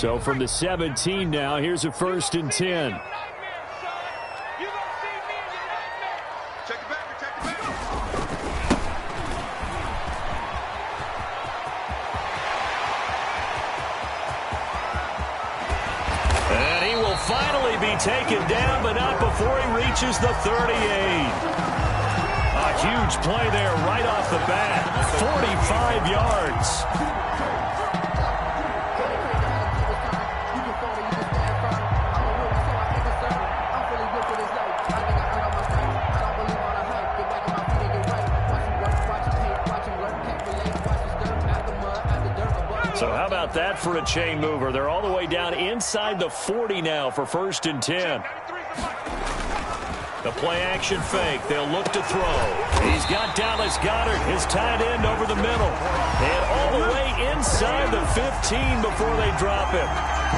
So from the 17 now, here's a 1st and 10. And he will finally be taken down, but not before he reaches the 38. A huge play there right off the bat. 45 yards. So how about that for a chain mover? They're all the way down inside the 40 now for 1st and 10. The play action fake. They'll look to throw. He's got Dallas Goedert, his tight end, over the middle. And all the way inside the 15 before they drop him.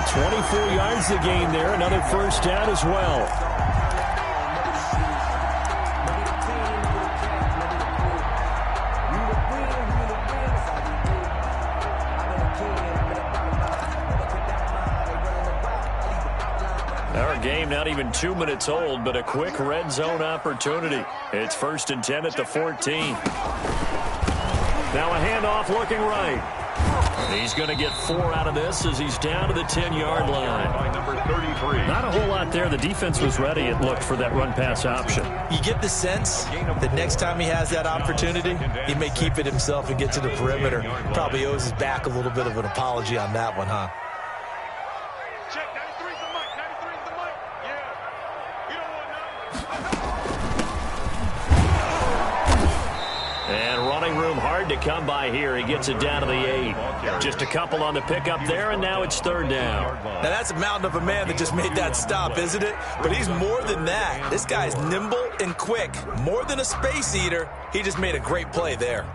24 yards the gain there. Another 1st down as well. Our game not even 2 minutes old, but a quick red zone opportunity. It's 1st and 10 at the 14. Now a handoff looking right. He's going to get 4 out of this as he's down to the 10-yard line. By number 33. Not a whole lot there. The defense was ready, it looked, for that run-pass option. You get the sense that next time he has that opportunity, he may keep it himself and get to the perimeter. Probably owes his back a little bit of an apology on that one, huh? To come by here. He gets it down to the 8. Just a couple on the pickup there, and now it's 3rd down. Now that's a mountain of a man that just made that stop, isn't it? But he's more than that. This guy's nimble and quick. More than a space eater. He just made a great play there.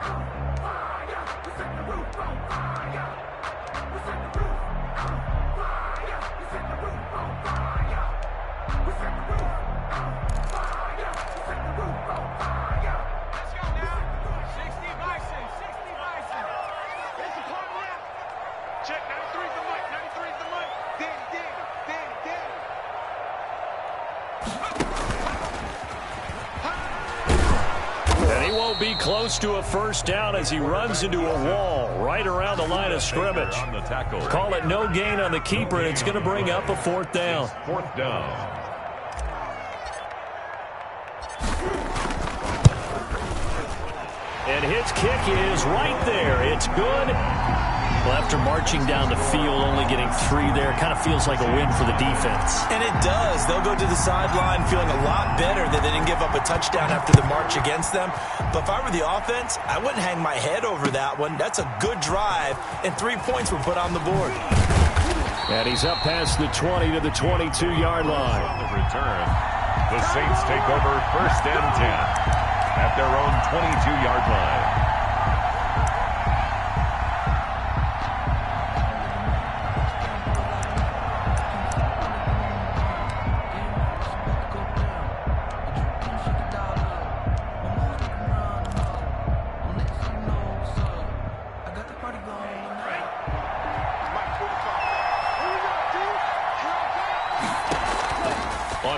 Be close to a 1st down as he runs into a wall right around the line of scrimmage. Call it no gain on the keeper, and it's going to bring up a 4th down. 4th down. And his kick is right there. It's good. Well, after marching down the field, only getting 3 there, kind of feels like a win for the defense. And it does. They'll go to the sideline feeling a lot better that they didn't give up a touchdown after the march against them. But if I were the offense, I wouldn't hang my head over that one. That's a good drive, and 3 points were put on the board. And he's up past the 20 to the 22-yard line. On the return, the Saints take over 1st and 10 at their own 22-yard line.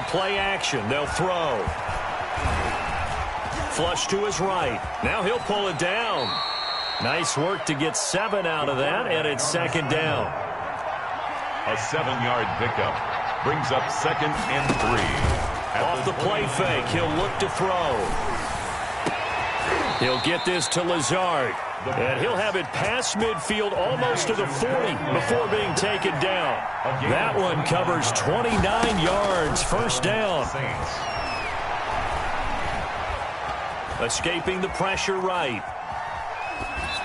Play action. They'll throw. Flush to his right. Now he'll pull it down. Nice work to get 7 out of that, and it's 2nd down. A 7-yard pickup brings up 2nd and 3. Off the play fake, he'll look to throw. He'll get this to Lazard. And he'll have it past midfield almost to the 40 before being taken down. That one covers 29 yards. 1st down. Escaping the pressure right.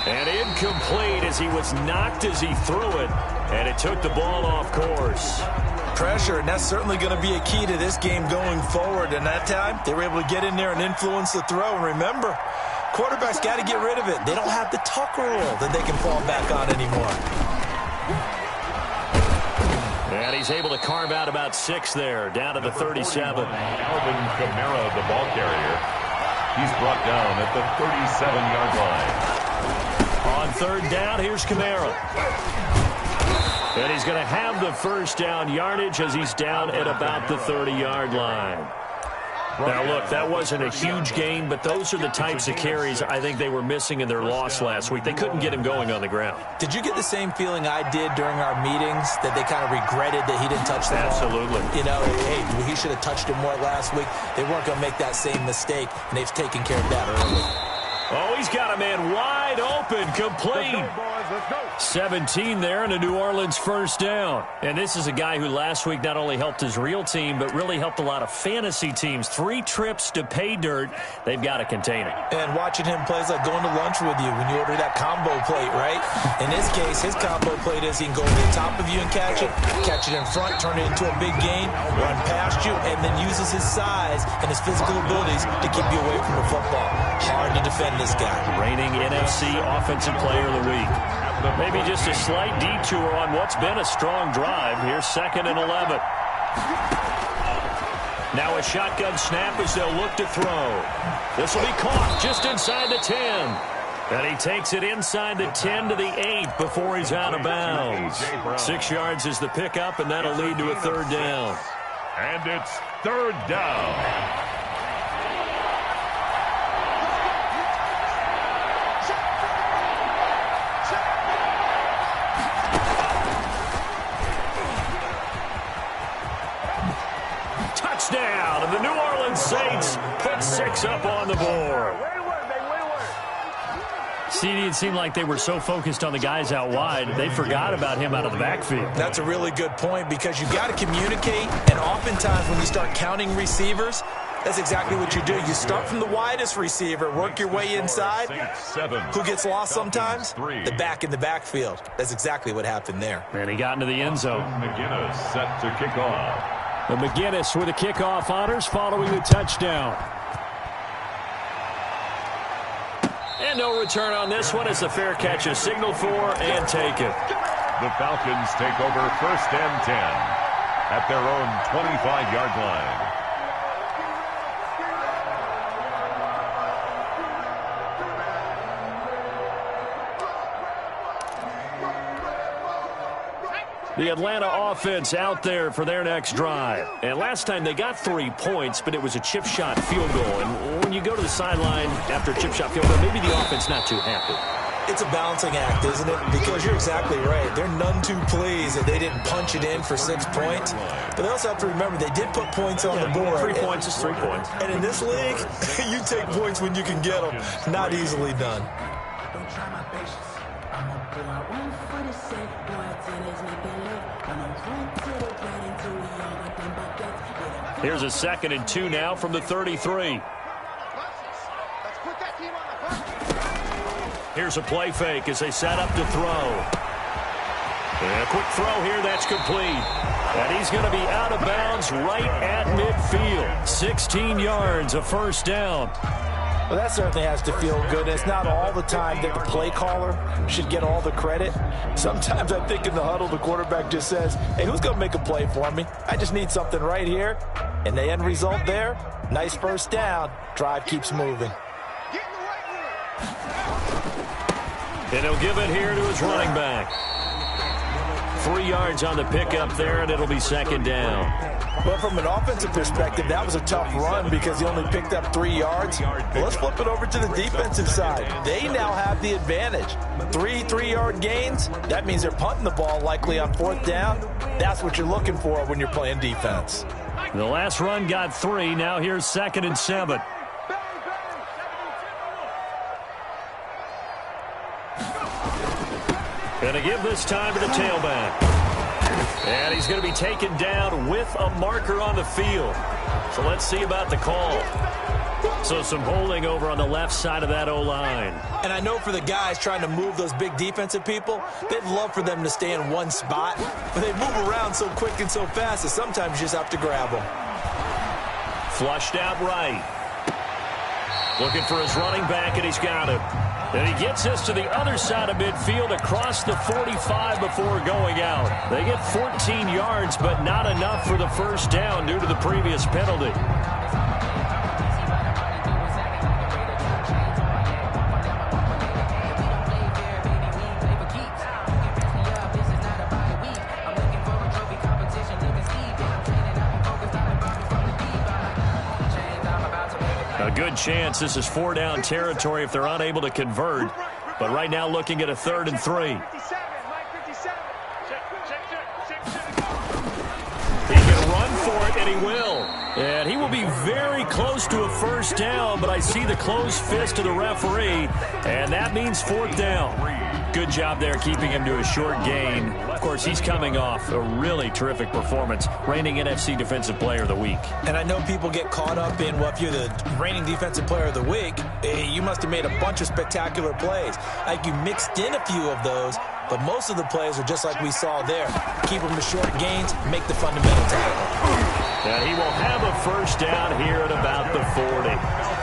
And incomplete as he was knocked as he threw it. And it took the ball off course. Pressure, and that's certainly going to be a key to this game going forward. And that time, they were able to get in there and influence the throw. And remember, quarterbacks got to get rid of it. They don't have the tuck rule that they can fall back on anymore. And he's able to carve out about 6 there, down to the 37. Alvin Kamara, the ball carrier. He's brought down at the 37-yard line. On 3rd down, here's Kamara. And he's going to have the first down yardage as he's down at about the 30-yard line. Now, look, that wasn't a huge gain, but those are the types of carries I think they were missing in their loss last week. They couldn't get him going on the ground. Did you get the same feeling I did during our meetings, that they kind of regretted that he didn't touch the ball? Absolutely. You know, hey, he should have touched it more last week. They weren't going to make that same mistake, and they've taken care of that early. Oh, he's got a man wide open, complete. 17 there and a New Orleans first down. And this is a guy who last week not only helped his real team, but really helped a lot of fantasy teams. 3 trips to pay dirt. They've got to contain him. And watching him play is like going to lunch with you when you order that combo plate, right? In this case, his combo plate is he can go over the top of you and catch it in front, turn it into a big gain, run past you, and then uses his size and his physical abilities to keep you away from the football. Hard to defend this guy. Reigning NFC Offensive Player of the Week. Maybe just a slight detour on what's been a strong drive. Here's 2nd and 11. Now a shotgun snap as they'll look to throw. This will be caught just inside the 10. And he takes it inside the 10 to the 8 before he's out of bounds. 6 yards is the pickup, and that'll lead to a 3rd down. And it's 3rd down. Touchdown, and the New Orleans Saints put 6 up on the board. CD, it seemed like they were so focused on the guys out wide, they forgot about him out of the backfield. That's a really good point, because you got to communicate, and oftentimes when you start counting receivers, that's exactly what you do. You start from the widest receiver, work your way inside. Who gets lost sometimes? The back in the backfield. That's exactly what happened there. And he got into the end zone. McGinnis set to kick off. The McGinnis with the kickoff honors following the touchdown. And no return on this one as the fair catch is signaled for and taken. The Falcons take over 1st and 10 at their own 25-yard line. The Atlanta offense out there for their next drive. And last time they got 3 points, but it was a chip shot field goal. And when you go to the sideline after a chip shot field goal, maybe the offense not too happy. It's a balancing act, isn't it? Because you're exactly right. They're none too pleased that they didn't punch it in for 6 points. But they also have to remember they did put points on the board. 3 points is 3 points. And in this league, you take points when you can get them. Not easily done. Don't try my patience. I'm gonna pull out one for the safe boy. Tennis make it live. I'm gonna run to the bed until we all got them buckets. Here's a 2nd and 2 now from the 33. Here's a play fake as they set up to throw. And a quick throw here, that's complete. And he's going to be out of bounds right at midfield. 16 yards, a 1st down. Well, that certainly has to feel good. It's not all the time that the play caller should get all the credit. Sometimes I think in the huddle, the quarterback just says, hey, who's going to make a play for me? I just need something right here. And the end result there, nice 1st down. Drive keeps moving. And he'll give it here to his running back. 3 yards on the pickup there, and it'll be 2nd down. Well, from an offensive perspective, that was a tough run because he only picked up 3 yards. Well, let's flip it over to the defensive side. They now have the advantage. 3 3-yard gains, that means they're punting the ball likely on 4th down. That's what you're looking for when you're playing defense. The last run got 3. Now here's 2nd and 7. Going to give this time to the tailback. And he's going to be taken down with a marker on the field. So let's see about the call. So some holding over on the left side of that O-line. And I know for the guys trying to move those big defensive people, they'd love for them to stay in one spot. But they move around so quick and so fast that sometimes you just have to grab them. Flushed out right. Looking for his running back, and he's got it. And he gets this to the other side of midfield across the 45 before going out. They get 14 yards, but not enough for the 1st down due to the previous penalty. chance. This is 4-down territory if they're unable to convert. But right now looking at a 3rd and 3. He can run for it, and he will. And he will be very close to a 1st down, but I see the closed fist of the referee, and that means 4th down. Good job there keeping him to a short gain. Of course, he's coming off a really terrific performance, reigning NFC Defensive Player of the Week. And I know people get caught up in, well, if you're the reigning Defensive Player of the Week, you must have made a bunch of spectacular plays. Like you mixed in a few of those, but most of the plays are just like we saw there. Keep them to short gains, make the fundamental tackle. And he will have a 1st down here at about the 40.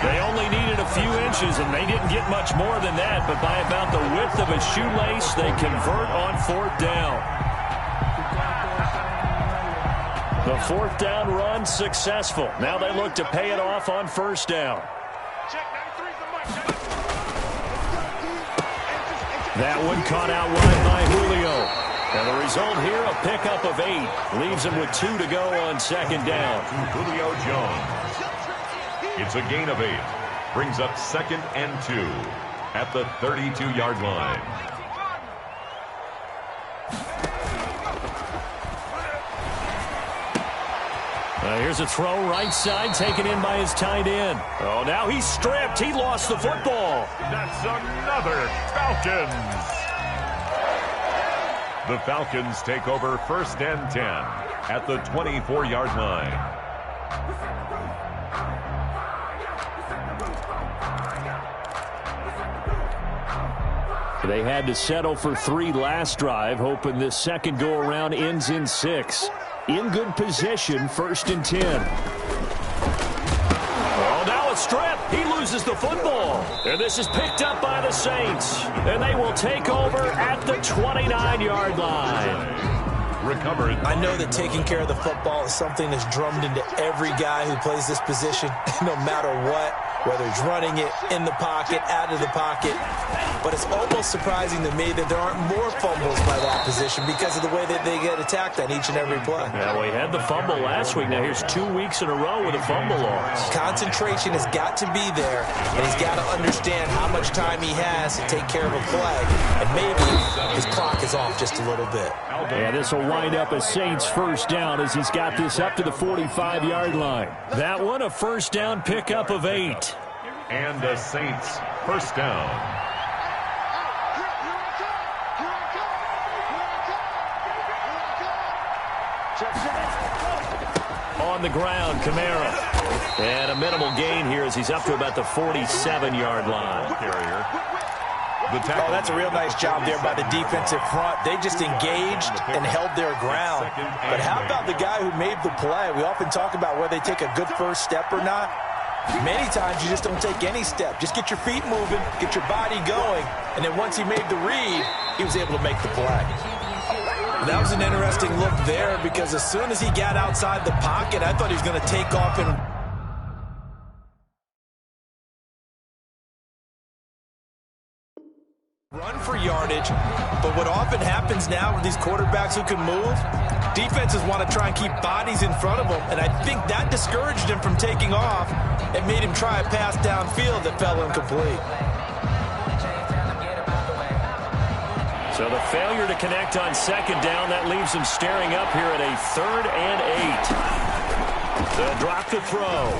They only needed a few inches, and they didn't get much more than that, but by about the width of a shoelace, they convert on 4th down. The 4th down run successful. Now they look to pay it off on 1st down. That one caught out wide by Julio. And the result here, a pickup of 8. Leaves him with 2 to go on 2nd down. Julio Jones. It's a gain of 8. Brings up 2nd and 2 at the 32-yard line. Here's a throw right side taken in by his tight end. Oh, now he's stripped. He lost the football. That's another Falcons. The Falcons take over 1st and 10 at the 24-yard line. They had to settle for 3 last drive, hoping this second go-around ends in 6. In good position, 1st and 10. Oh, now a strip. He loses the football. And this is picked up by the Saints. And they will take over at the 29-yard line. Recovered. I know that taking care of the football is something that's drummed into every guy who plays this position, no matter what, whether he's running it, in the pocket, out of the pocket. But it's almost surprising to me that there aren't more fumbles by that position because of the way that they get attacked on each and every play. Yeah, we had the fumble last week. Now here's 2 weeks in a row with a fumble loss. Concentration has got to be there, and he's got to understand how much time he has to take care of a play. And maybe his clock is off just a little bit. Yeah, this will wind up a Saints 1st down as he's got this up to the 45-yard line. That one, a 1st down pickup of 8. And the Saints 1st down. On the ground, Kamara. And a minimal gain here as he's up to about the 47-yard line. Oh, that's a real nice job there by the defensive front. They just engaged and held their ground. But how about the guy who made the play? We often talk about whether they take a good first step or not. Many times you just don't take any step. Just get your feet moving, get your body going, and then once he made the read, he was able to make the play. That was an interesting look there because as soon as he got outside the pocket, I thought he was going to take off and run for yardage. But what often happens now with these quarterbacks who can move, defenses want to try and keep bodies in front of them, and I think that discouraged him from taking off and made him try a pass downfield that fell incomplete. So the failure to connect on 2nd down, that leaves him staring up here at a 3rd and 8. They'll drop the throw.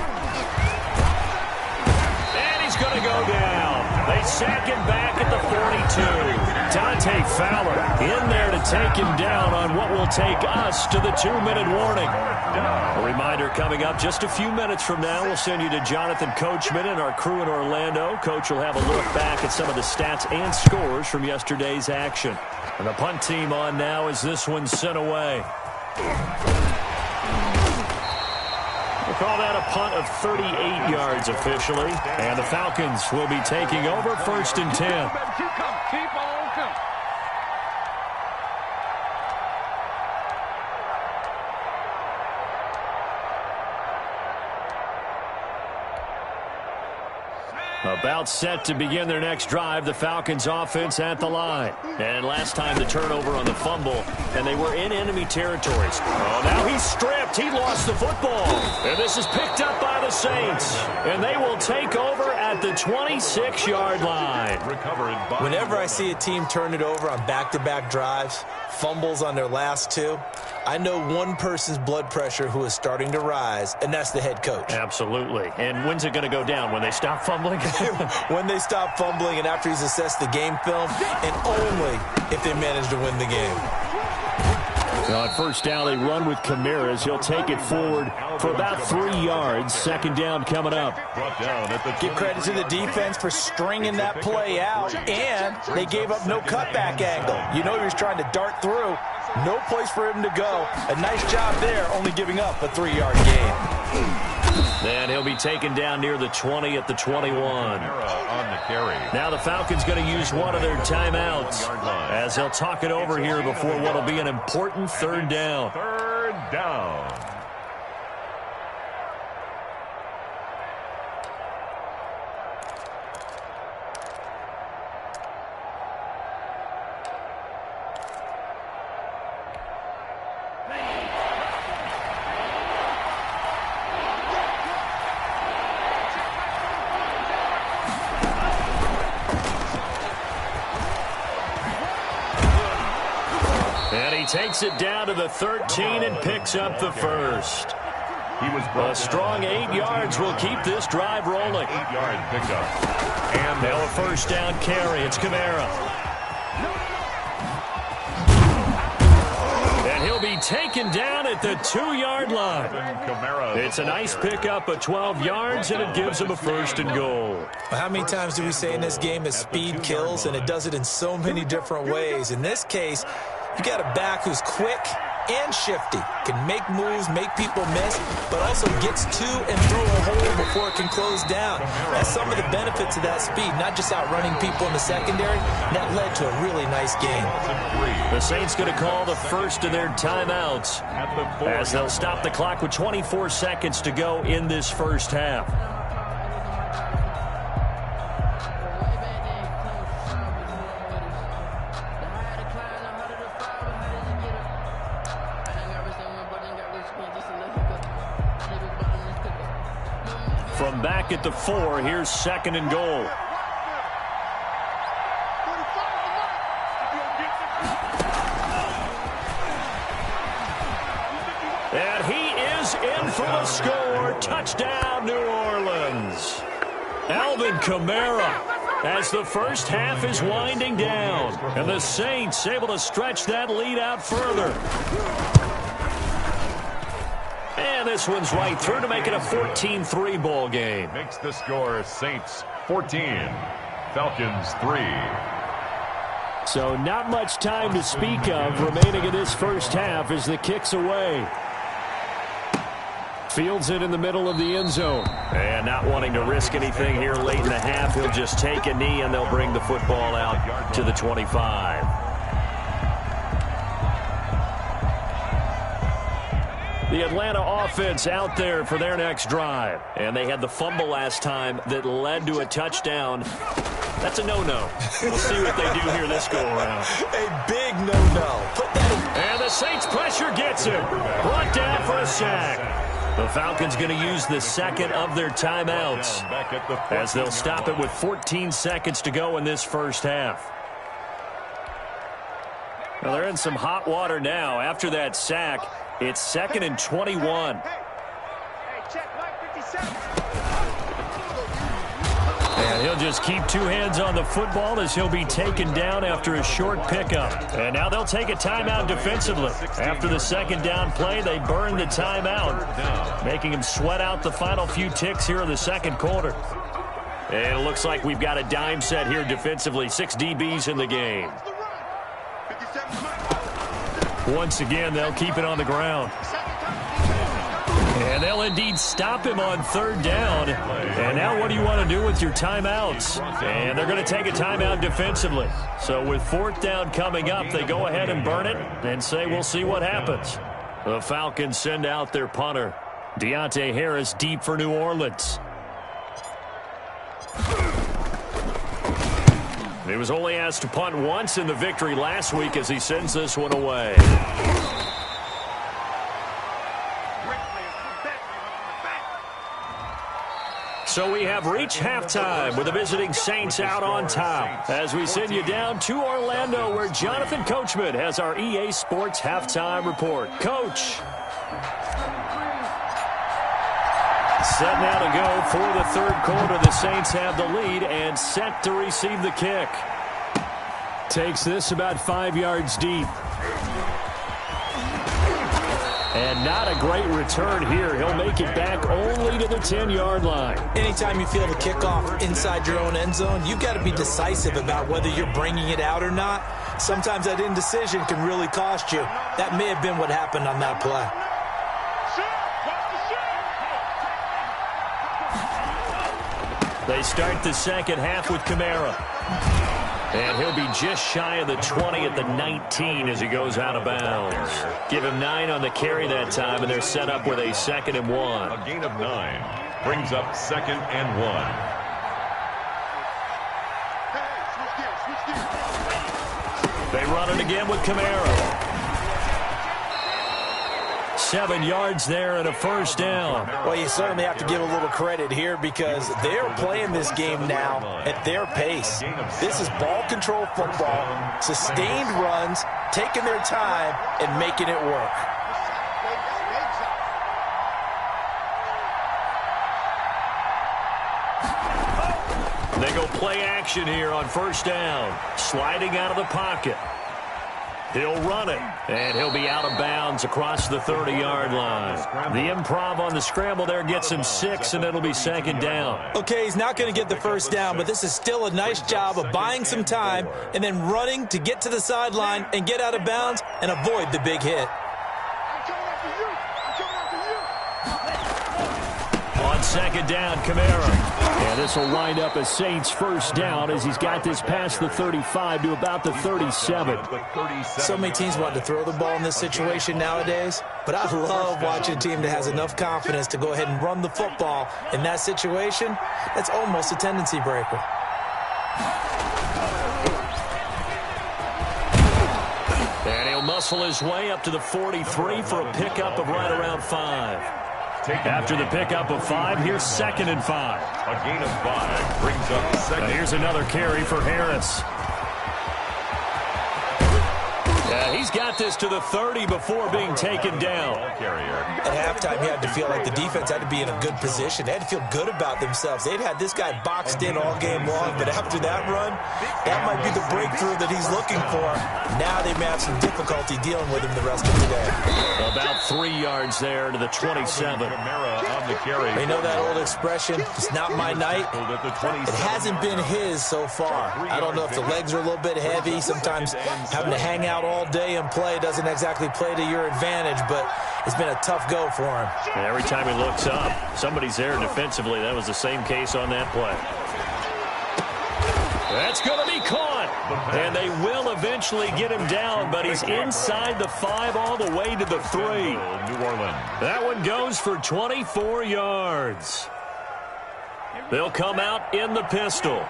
And he's going to go down. They sack him back at the 42. Dante Fowler in there to take him down on what will take us to the 2-minute warning. A reminder coming up just a few minutes from now. We'll send you to Jonathan Coachman and our crew in Orlando. Coach will have a look back at some of the stats and scores from yesterday's action. And the punt team on now as this one's sent away. We'll call that a punt of 38 yards officially. And the Falcons will be taking over 1st and 10. Keep on coming. About set to begin their next drive, the Falcons offense at the line. And last time the turnover on the fumble, and they were in enemy territories. Oh, now he's stripped. He lost the football. And this is picked up by the Saints. And they will take over at the 26-yard line. Whenever I see a team turn it over on back-to-back drives, fumbles on their last two, I know one person's blood pressure who is starting to rise, and that's the head coach. Absolutely. And when's it going to go down? When they stop fumbling? When they stop fumbling and after he's assessed the game film, and only if they manage to win the game. So on first down, they run with Kamara. He'll take it forward for about 3 yards. Second down coming up. Give credit to the defense for stringing that play out, and they gave up no cutback angle. You know he was trying to dart through. No place for him to go. A nice job there, only giving up a 3-yard gain. Then he'll be taken down near the 20 at the 21. Now the Falcons going to use one of their timeouts as they'll talk it over here before what will be an important third down. Third down. Takes it down to the 13 and picks up the first. A strong 8 yards will keep this drive rolling. 8-yard pickup. And now a first down carry. It's Kamara. And he'll be taken down at the 2-yard line. It's a nice pickup of 12 yards, and it gives him a first and goal. How many times do we say in this game that speed kills, and it does it in so many different ways? In this case, you got a back who's quick and shifty, can make moves, make people miss, but also gets to and through a hole before it can close down. That's some of the benefits of that speed, not just outrunning people in the secondary. That led to a really nice game. The Saints going to call the first of their timeouts as they'll stop the clock with 24 seconds to go in this first half. From back at the 4, here's second and goal. And he is in for the score. Touchdown, New Orleans. Alvin Kamara as the first half is winding down. And the Saints able to stretch that lead out further. And this one's right through to make it a 14-3 ball game. Makes the score Saints 14, Falcons 3. So not much time to speak of remaining in this first half as the kick's away. Fields it in the middle of the end zone. And not wanting to risk anything here late in the half, he'll just take a knee and they'll bring the football out to the 25. The Atlanta offense out there for their next drive. And they had the fumble last time that led to a touchdown. That's a no-no. We'll see what they do here this go-around. A big no-no. And the Saints pressure gets him. Brought down for a sack. The Falcons going to use the second of their timeouts as they'll stop it with 14 seconds to go in this first half. Well, they're in some hot water now. After that sack, it's 2nd and 21. And he'll just keep two hands on the football as he'll be taken down after a short pickup. And now they'll take a timeout defensively. After the second down play, they burn the timeout, making him sweat out the final few ticks here in the second quarter. And it looks like we've got a dime set here defensively. 6 DBs in the game. Once again, they'll keep it on the ground. And they'll indeed stop him on third down. And now what do you want to do with your timeouts? And they're going to take a timeout defensively. So with fourth down coming up, they go ahead and burn it and say we'll see what happens. The Falcons send out their punter. Deontay Harris deep for New Orleans. He was only asked to punt once in the victory last week as he sends this one away. So we have reached halftime with the visiting Saints out on top as we send you down to Orlando where Jonathan Coachman has our EA Sports halftime report. Coach. Set now to go for the third quarter. The Saints have the lead and set to receive the kick. Takes this about 5 yards deep. And not a great return here. He'll make it back only to the 10-yard line. Anytime you feel the kickoff inside your own end zone, you've got to be decisive about whether you're bringing it out or not. Sometimes that indecision can really cost you. That may have been what happened on that play. They start the second half with Kamara. And he'll be just shy of the 20 at the 19 as he goes out of bounds. Give him 9 on the carry that time, and they're set up with a 2nd and 1. A gain of 9 brings up 2nd and 1. They run it again with Kamara. 7 yards there and a first down. Well, you certainly have to give a little credit here because they're playing this game now at their pace. This is ball control football, sustained runs, taking their time and making it work. They go play action here on first down. Sliding out of the pocket. He'll run it, and he'll be out of bounds across the 30-yard line. The improv on the scramble there gets him 6, and it'll be 2nd down. Okay, he's not going to get the first down, but this is still a nice job of buying some time and then running to get to the sideline and get out of bounds and avoid the big hit. On 2nd down, Kamara. And this will wind up a Saints first down as he's got this past the 35 to about the 37. So many teams want to throw the ball in this situation nowadays, but I love watching a team that has enough confidence to go ahead and run the football. In that situation, that's almost a tendency breaker. And he'll muscle his way up to the 43 for a pickup of right around 5. After the pickup of 5, here's 2nd and 5. A gain of 5 brings up the 2nd. Here's another carry for Harris. He's got this to the 30 before being taken down. At halftime, you had to feel like the defense had to be in a good position. They had to feel good about themselves. They'd had this guy boxed in all game long, but after that run, that might be the breakthrough that he's looking for. Now they may have some difficulty dealing with him the rest of the day. About 3 yards there to the 27. You know that old expression, it's not my night? It hasn't been his so far. I don't know if the legs are a little bit heavy. Sometimes having to hang out all day and play doesn't exactly play to your advantage, but it's been a tough go for him. And every time he looks up, somebody's there defensively. That was the same case on that play. That's going to be caught. And they will eventually get him down, but he's inside the 5 all the way to the 3. New Orleans. That one goes for 24 yards. They'll come out in the pistol.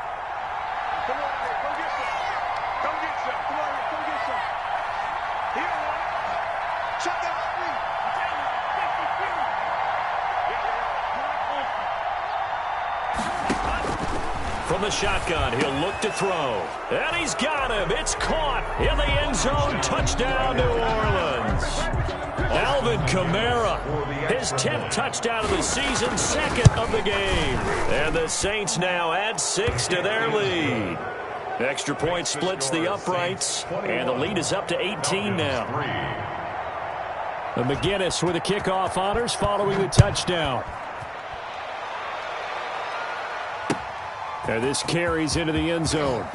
From the shotgun, he'll look to throw. And he's got him. It's caught in the end zone. Touchdown, New Orleans. Alvin Kamara, his 10th touchdown of the season, 2nd of the game. And the Saints now add 6 to their lead. Extra point splits the uprights, and the lead is up to 18 now. And McGinnis with the kickoff honors following the touchdown. And this carries into the end zone.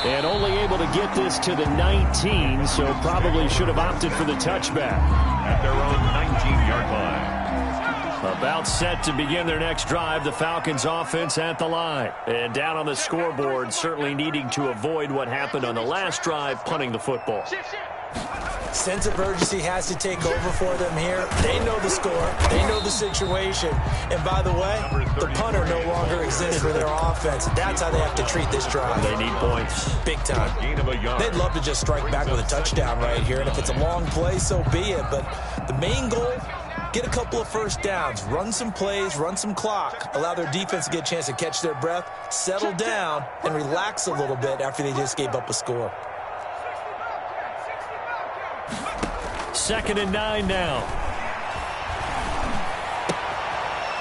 And only able to get this to the 19, so probably should have opted for the touchback. At their own 19-yard line. About set to begin their next drive, the Falcons offense at the line. And down on the scoreboard, certainly needing to avoid what happened on the last drive, punting the football. Sense of urgency has to take over for them here. They know the score. They know the situation. And by the way, the punter no longer exists for their offense. That's how they have to treat this drive. They need points. Big time. They'd love to just strike back with a touchdown right here. And if it's a long play, so be it. But the main goal, get a couple of first downs, run some plays, run some clock, allow their defense to get a chance to catch their breath, settle down, and relax a little bit after they just gave up a score. 2nd and 9 now.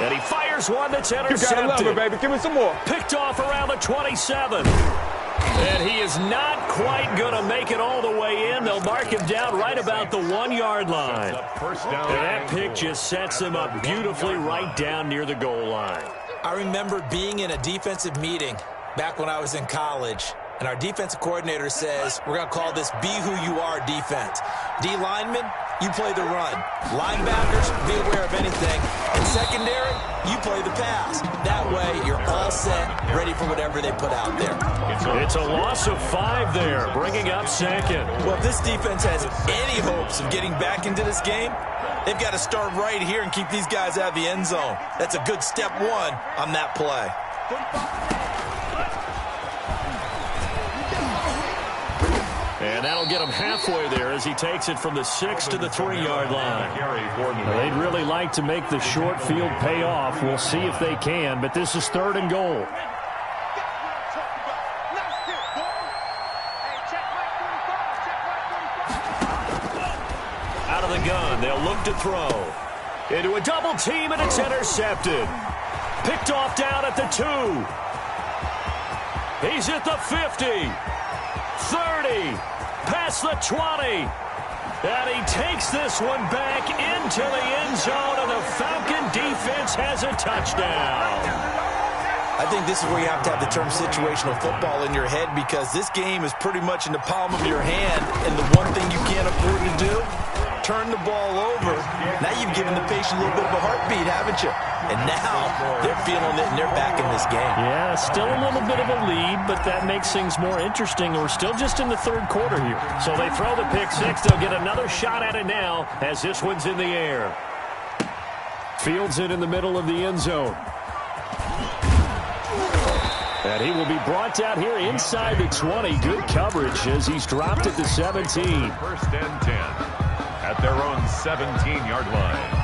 And he fires one that's intercepted. You gotta love it, baby. Give me some more. Picked off around the 27. And he is not quite going to make it all the way in. They'll mark him down right about the 1-yard line. And that pick just sets him up beautifully right down near the goal line. I remember being in a defensive meeting back when I was in college. And our defensive coordinator says, we're going to call this Be Who You Are defense. D linemen, you play the run. Linebackers, be aware of anything. And secondary, you play the pass. That way, you're all set, ready for whatever they put out there. It's a loss of 5 there, bringing up 2nd. Well, if this defense has any hopes of getting back into this game, they've got to start right here and keep these guys out of the end zone. That's a good step 1 on that play. And that'll get him halfway there as he takes it from the 6 to the 3-yard line. They'd really like to make the short field pay off. We'll see if they can, but this is 3rd and goal. Out of the gun, they'll look to throw. Into a double team, and it's intercepted. Picked off down at the 2. He's at the 50. 30. Past the 20. And he takes this one back into the end zone, and the Falcon defense has a touchdown. I think this is where you have to have the term situational football in your head, because this game is pretty much in the palm of your hand, and the one thing you can't afford to do, turn the ball over. Now you've given the patient a little bit of a heartbeat, haven't you? And now they're feeling it, and they're back in this game. Yeah, still a little bit of a lead, but that makes things more interesting. We're still just in the 3rd quarter here. So they throw the pick 6. They'll get another shot at it now as this one's in the air. Fields it in the middle of the end zone. And he will be brought down here inside the 20. Good coverage as he's dropped at the 17. 1st and 10 at their own 17-yard line.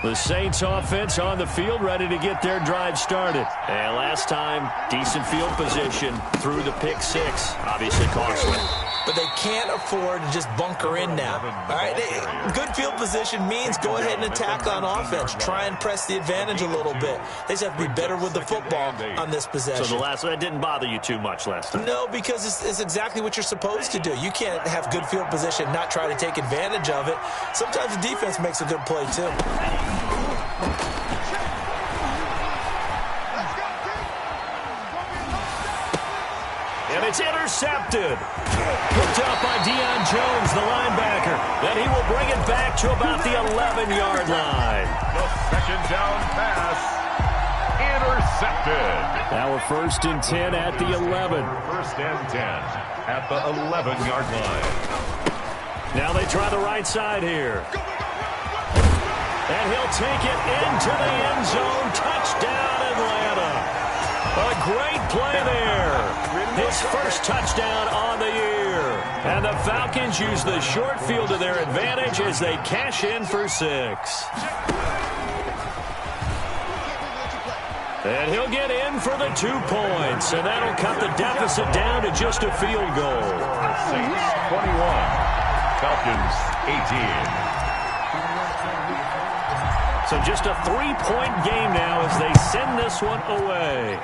The Saints offense on the field, ready to get their drive started. And last time, decent field position through the pick 6. Obviously costly. But they can't afford to just bunker in now. All right, good field position means go ahead and attack on offense. Try and press the advantage a little bit. They just have to be better with the football on this possession. So that didn't bother you too much last time? No, because it's exactly what you're supposed to do. You can't have good field position and not try to take advantage of it. Sometimes the defense makes a good play, too. And it's intercepted. Picked up by Deion Jones, the linebacker. Then he will bring it back to about the 11-yard line. The 2nd down pass intercepted. Now we're 1st and 10 at the 11. 1st and 10 at the 11-yard line. Now they try the right side here. And he'll take it into the end zone. Touchdown, Atlanta. A great play there. His first touchdown on the year. And the Falcons use the short field to their advantage as they cash in for 6. And he'll get in for the 2 points. And that'll cut the deficit down to just a field goal. Saints 21, Falcons 18. So just a 3-point game now as they send this one away.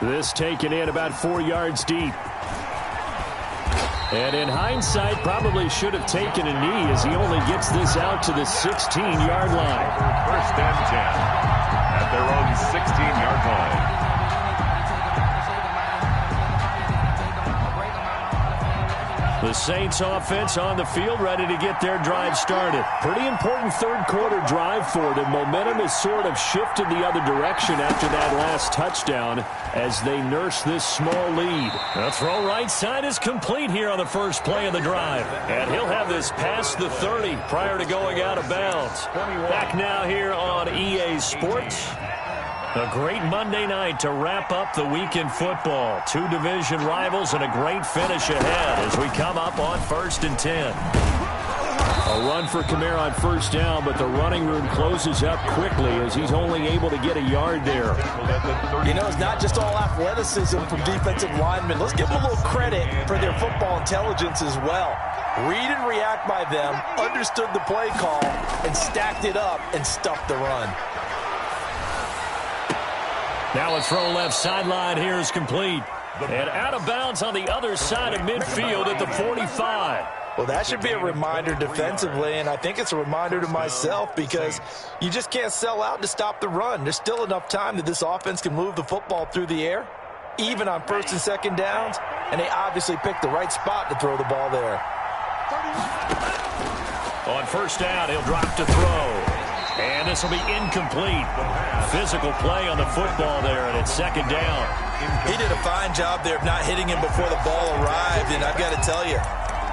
This taken in about 4 yards deep. And in hindsight, probably should have taken a knee as he only gets this out to the 16-yard line. 1st and 10 at their own 16-yard line. The The Saints offense on the field, ready to get their drive started. Pretty important third quarter drive for them. Momentum has sort of shifted the other direction after that last touchdown as they nurse this small lead. The throw right side is complete here on the first play of the drive. And he'll have this past the 30 prior to going out of bounds. Back now here on EA Sports. A great Monday night to wrap up the week in football. Two division rivals and a great finish ahead as we come up on 1st and 10. A run for Kamara on first down, but the running room closes up quickly as he's only able to get a yard there. You know, it's not just all athleticism from defensive linemen. Let's give them a little credit for their football intelligence as well. Read and react by them, understood the play call, and stacked it up and stuffed the run. Now a throw left sideline here is complete. And out of bounds on the other side of midfield at the 45. Well, that should be a reminder defensively, and I think it's a reminder to myself because you just can't sell out to stop the run. There's still enough time that this offense can move the football through the air, even on 1st and 2nd downs, and they obviously picked the right spot to throw the ball there. On first down, he'll drop to throw. And this will be incomplete. Physical play on the football there, and it's 2nd down. He did a fine job there of not hitting him before the ball arrived, and I've got to tell you,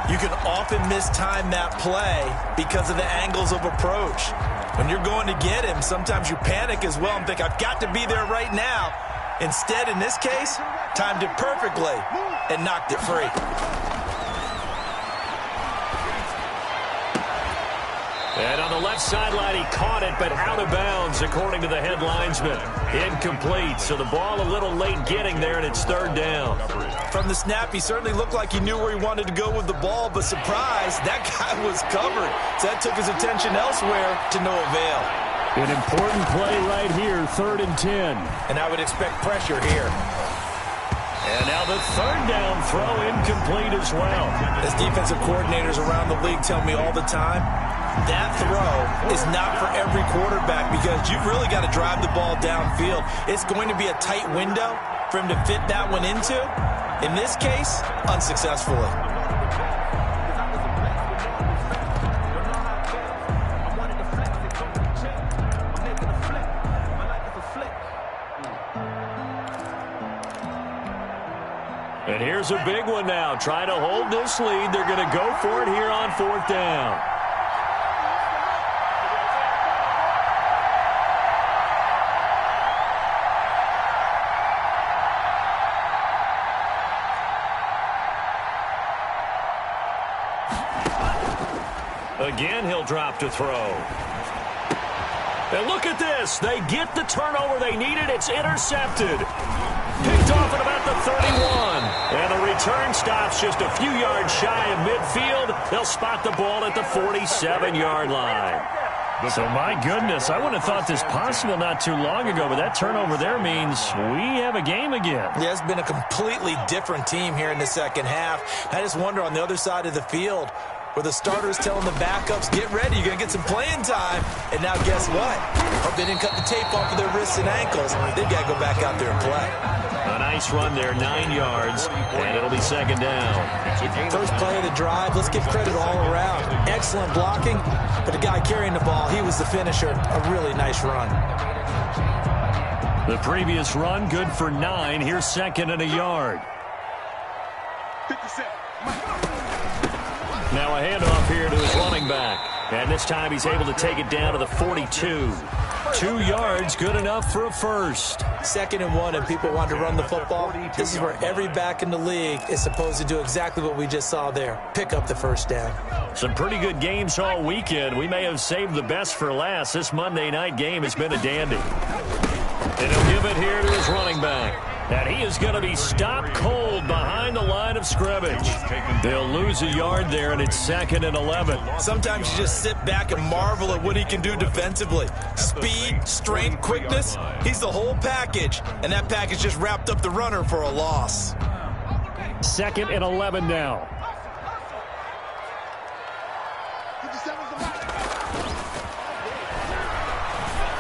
you can often mistime that play because of the angles of approach. When you're going to get him, sometimes you panic as well and think, I've got to be there right now. Instead, in this case, timed it perfectly and knocked it free. And on the left sideline, he caught it, but out of bounds, according to the head linesman. Incomplete, so the ball a little late getting there, and it's 3rd down. From the snap, he certainly looked like he knew where he wanted to go with the ball, but surprise, that guy was covered. So that took his attention elsewhere to no avail. An important play right here, 3rd and 10. And I would expect pressure here. And now the 3rd down throw incomplete as well. As defensive coordinators around the league tell me all the time, that throw is not for every quarterback because you've really got to drive the ball downfield. It's going to be a tight window for him to fit that one into. In this case, unsuccessfully. And here's a big one now. Trying to hold this lead. They're going to go for it here on 4th down. Again, he'll drop to throw. And look at this. They get the turnover they needed. It's intercepted. Picked off at about the 31. And the return stops just a few yards shy of midfield. They'll spot the ball at the 47-yard line. So, my goodness, I wouldn't have thought this possible not too long ago, but that turnover there means we have a game again. Yeah, it's been a completely different team here in the 2nd half. I just wonder on the other side of the field, where the starters telling the backups, get ready, you're going to get some playing time. And now guess what? Hope they didn't cut the tape off of their wrists and ankles. They've got to go back out there and play. A nice run there, 9 yards, and it'll be 2nd down. First play of the drive, let's give credit all around. Excellent blocking, but the guy carrying the ball, he was the finisher. A really nice run. The previous run, good for 9. Here's 2nd and a yard. 57. Now a handoff here to his running back. And this time he's able to take it down to the 42. 2 yards, good enough for a first. 2nd and 1, and people want to run the football. This is where every back in the league is supposed to do exactly what we just saw there. Pick up the first down. Some pretty good games all weekend. We may have saved the best for last. This Monday night game has been a dandy. And he'll give it here to his running back. And he is going to be stopped cold behind the line of scrimmage. They'll lose a yard there, and it's 2nd and 11. Sometimes you just sit back and marvel at what he can do defensively. Speed, strength, quickness, he's the whole package. And that package just wrapped up the runner for a loss. 2nd and 11 now.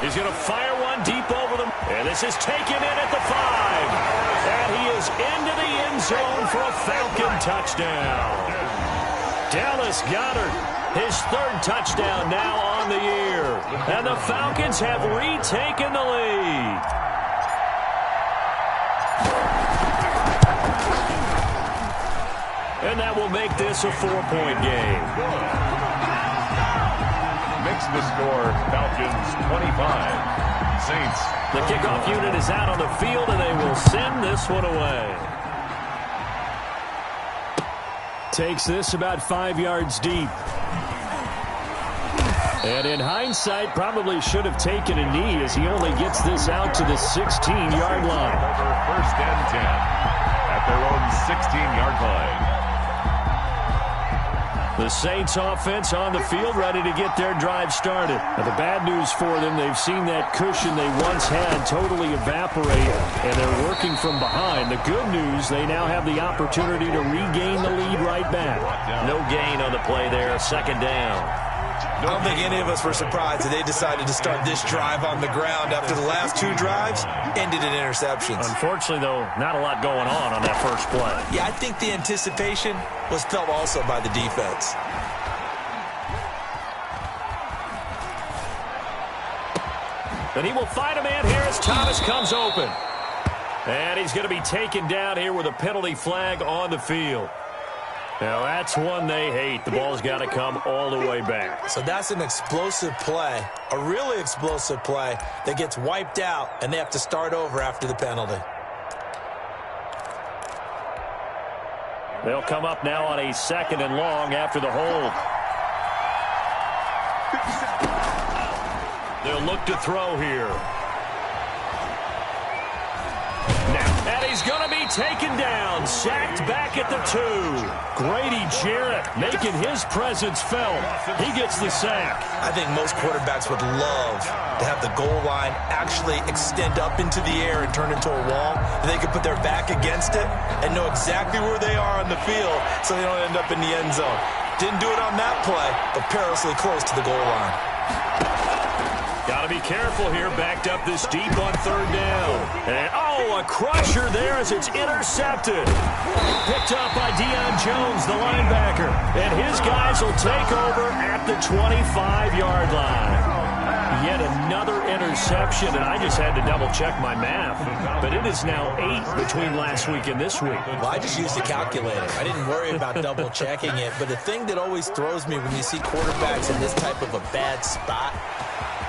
He's going to fire one deep over them. And this is taken in at the 5. And he is into the end zone for a Falcon touchdown. Dallas Goedert, his third touchdown now on the year. And the Falcons have retaken the lead. And that will make this a 4-point game. Makes the score Falcons 25. Saints. The kickoff unit is out on the field, and they will send this one away. Takes this about 5 yards deep. And in hindsight, probably should have taken a knee as he only gets this out to the 16-yard line. Over 1st and 10 at their own 16-yard line. The Saints offense on the field ready to get their drive started. Now, the bad news for them, they've seen that cushion they once had totally evaporate, and they're working from behind. The good news, they now have the opportunity to regain the lead right back. No gain on the play there, 2nd down. I don't think any of us were surprised that they decided to start this drive on the ground after the last 2 drives ended in interceptions. Unfortunately, though, not a lot going on that first play. Yeah, I think the anticipation was felt also by the defense. And he will find a man here as Thomas comes open. And he's going to be taken down here with a penalty flag on the field. Now, that's one they hate. The ball's got to come all the way back. So that's an explosive play, a really explosive play that gets wiped out, and they have to start over after the penalty. They'll come up now on a 2nd and long after the hold. They'll look to throw here. And he's going to be taken down, sacked back at the 2. Grady Jarrett making his presence felt. He gets the sack. I think most quarterbacks would love to have the goal line actually extend up into the air and turn into a wall. And they could put their back against it and know exactly where they are on the field so they don't end up in the end zone. Didn't do it on that play, but perilously close to the goal line. Got to be careful here, backed up this deep on 3rd down. And, a crusher there as it's intercepted. Picked up by Deion Jones, the linebacker. And his guys will take over at the 25-yard line. Yet another interception, and I just had to double-check my math. But it is now 8 between last week and this week. Well, I just used a calculator. I didn't worry about double-checking it. But the thing that always throws me when you see quarterbacks in this type of a bad spot,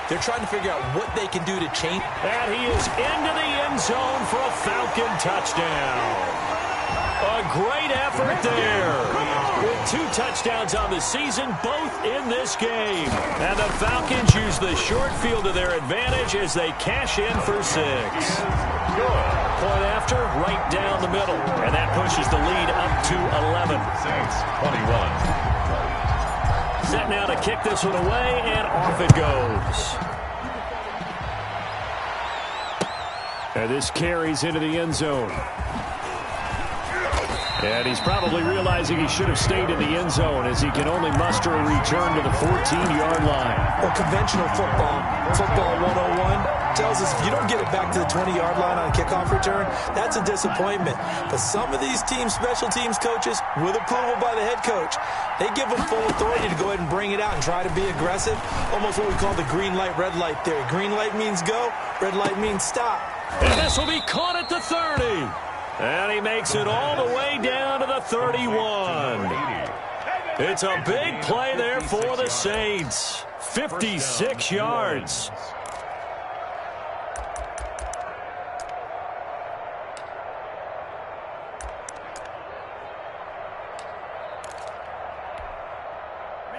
they're trying to figure out what they can do to change. And he is into the end zone for a Falcon touchdown. A great effort there. With 2 touchdowns on the season, both in this game. And the Falcons use the short field to their advantage as they cash in for 6. Point after, right down the middle. And that pushes the lead up to 11. Saints 21. Set now to kick this one away, and off it goes. And this carries into the end zone. And he's probably realizing he should have stayed in the end zone as he can only muster a return to the 14-yard line. Well, conventional football 101, tells us if you don't get it back to the 20-yard line on kickoff return, that's a disappointment. But some of these team special teams coaches, with approval by the head coach, they give them full authority to go ahead and bring it out and try to be aggressive. Almost what we call the green light, red light theory. Green light means go, red light means stop. And this will be caught at the 30. And he makes it all the way down to the 31. It's a big play there for the Saints. 56 yards.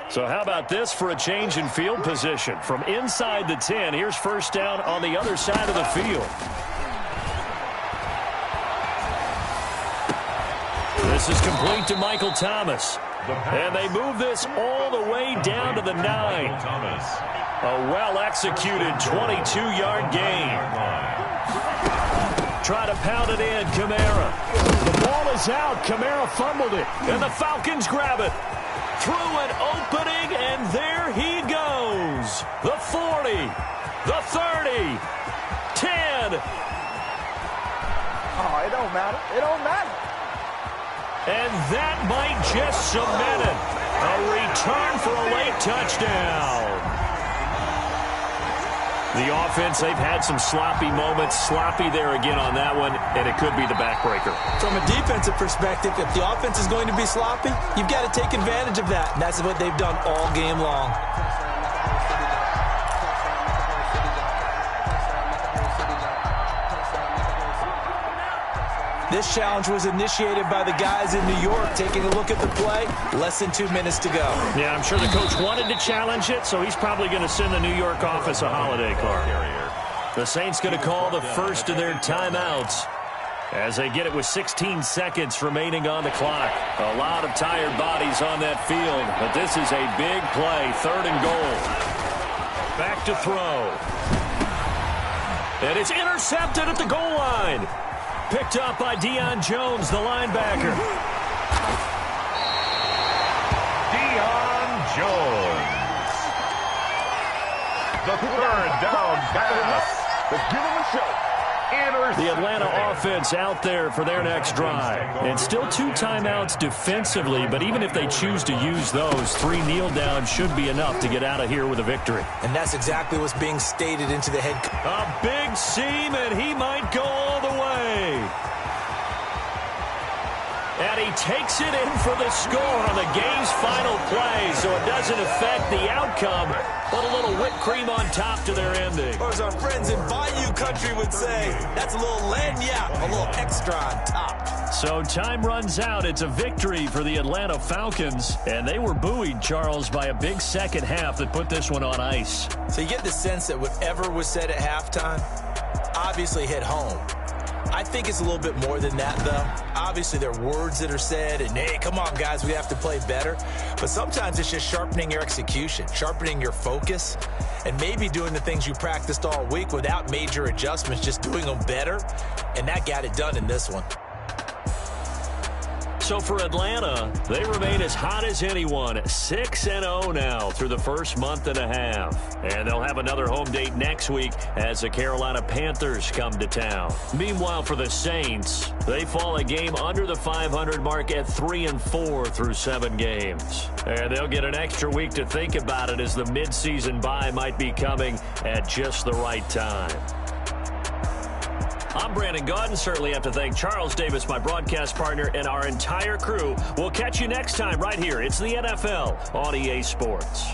So how about this for a change in field position? From inside the 10, here's 1st down on the other side of the field. This is complete to Michael Thomas. And they move this all the way down to the 9. A well-executed 22-yard gain. Try to pound it in, Kamara. The ball is out. Kamara fumbled it. And the Falcons grab it. Through an opening, and there he goes. The 40, the 30, 10. Oh, it don't matter. It don't matter. And that might just cement it. A return for a late touchdown. The offense, they've had some sloppy moments. Sloppy there again on that one, and it could be the backbreaker. From a defensive perspective, if the offense is going to be sloppy, you've got to take advantage of that. And that's what they've done all game long. This challenge was initiated by the guys in New York. Taking a look at the play, less than 2 minutes to go. Yeah, I'm sure the coach wanted to challenge it, so he's probably going to send the New York office a holiday card. The Saints going to call the first of their timeouts as they get it with 16 seconds remaining on the clock. A lot of tired bodies on that field, but this is a big play, 3rd and goal. Back to throw. And it's intercepted at the goal line. Picked up by Deion Jones, the linebacker. Deion Jones. The 3rd down pass. Let's give him a show. The Atlanta offense out there for their next drive. And still 2 timeouts defensively, but even if they choose to use those, 3 kneel downs should be enough to get out of here with a victory. And that's exactly what's being stated into the head. A big seam, and he might go all the way. And he takes it in for the score on the game's final play, so it doesn't affect the outcome, but a little whipped cream on top to their ending. Or as our friends in Bayou Country would say, that's a little lagniappe, a little extra on top. So time runs out. It's a victory for the Atlanta Falcons, and they were buoyed, Charles, by a big second half that put this one on ice. So you get the sense that whatever was said at halftime obviously hit home. I think it's a little bit more than that, though. Obviously, there are words that are said, and, hey, come on, guys, we have to play better. But sometimes it's just sharpening your execution, sharpening your focus, and maybe doing the things you practiced all week without major adjustments, just doing them better. And that got it done in this one. So for Atlanta, they remain as hot as anyone, 6-0 now through the first month and a half. And they'll have another home date next week as the Carolina Panthers come to town. Meanwhile, for the Saints, they fall a game under the 500 mark at 3-4 through 7 games. And they'll get an extra week to think about it as the midseason bye might be coming at just the right time. I'm Brandon Gaudin. Certainly have to thank Charles Davis, my broadcast partner, and our entire crew. We'll catch you next time right here. It's the NFL on EA Sports.